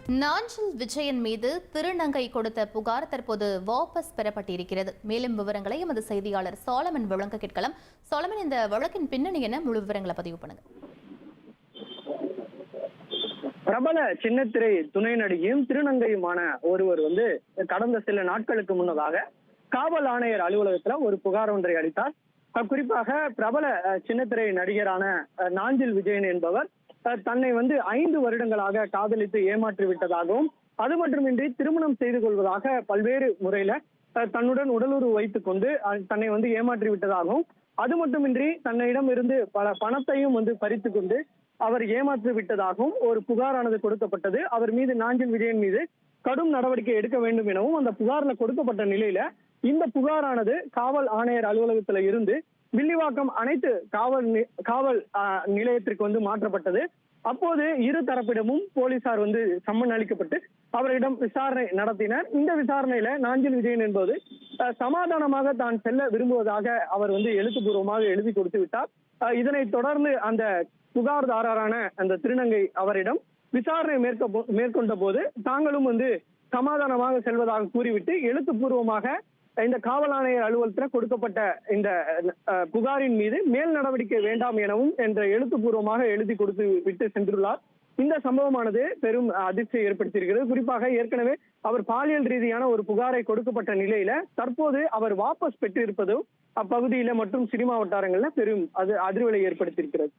நாஞ்சில் விஜயன் மீது திருநங்கை கொடுத்த புகார் தற்போது வாபஸ் பெறப்பட்டிருக்கிறது. மேலும் விவரங்களை எமது செய்தியாளர் சோலமன் வழங்க கேட்கலாம். சோலமன், இந்த வழக்கின் பின்னணி என்ன? முழு விவரங்களை பதிவு பண்ணுங்க. பிரபல சின்னத்திரை துணை நடிகையும் திருநங்கையுமான ஒருவர் கடந்த சில நாட்களுக்கு முன்னதாக காவல் ஆணையர் அலுவலகத்துல ஒரு புகார் ஒன்றை அளித்தார். குறிப்பாக பிரபல சின்னத்திரை நடிகரான நாஞ்சில் விஜயன் என்பவர் தன்னை 5 வருடங்களாக காதலித்து ஏமாற்றி விட்டதாகவும், அது மட்டுமின்றி திருமணம் செய்து கொள்வதாக பல்வேறு முறையில தன்னுடன் உடலுறவு வைத்துக் கொண்டு தன்னை ஏமாற்றி விட்டதாகவும், அது மட்டுமின்றி தன்னிடம் இருந்து பல பணத்தையும் பறித்து கொண்டு அவர் ஏமாற்றி விட்டதாகவும் ஒரு புகாரானது கொடுக்கப்பட்டது. அவர் மீது, நாஞ்சில் விஜயன் மீது கடும் நடவடிக்கை எடுக்க வேண்டும் எனவும் அந்த புகார்ல கொடுக்கப்பட்ட நிலையில இந்த புகாரானது காவல் ஆணையர் அலுவலகத்துல இருந்து வில்லிவாக்கம் அனைத்து காவல் நிலையத்திற்கு மாற்றப்பட்டது. அப்போது இரு தரப்பிடமும் போலீசார் சம்மன் அளிக்கப்பட்டு அவரிடம் விசாரணை நடத்தினர். இந்த விசாரணையில நாஞ்சில் விஜயன் என்பது சமாதானமாக தான் செல்ல விரும்புவதாக அவர் எழுத்துப்பூர்வமாக எழுதி கொடுத்து விட்டார். இதனைத் தொடர்ந்து அந்த புகார்தாரரான அந்த திருநங்கை அவரிடம் விசாரணை மேற்கொண்ட போது தாங்களும் சமாதானமாக செல்வதாக கூறிவிட்டு எழுத்துப்பூர்வமாக இந்த காவல் ஆணையர் அலுவலகத்தில் கொடுக்கப்பட்ட இந்த புகாரின் மீது மேல் நடவடிக்கை வேண்டாம் எனவும் என்ற எழுத்துப்பூர்வமாக எழுதி கொடுத்து விட்டு சென்றுள்ளார். இந்த சம்பவமானது பெரும் அதிர்ச்சியை ஏற்படுத்தியிருக்கிறது. குறிப்பாக ஏற்கனவே அவர் பாலியல் ரீதியான ஒரு புகாரை கொடுக்கப்பட்ட நிலையில தற்போது அவர் வாபஸ் பெற்றிருப்பதும் அப்பகுதியில மற்றும் சினிமா வட்டாரங்கள்ல பெரும் அதிர்வலை ஏற்படுத்தியிருக்கிறது.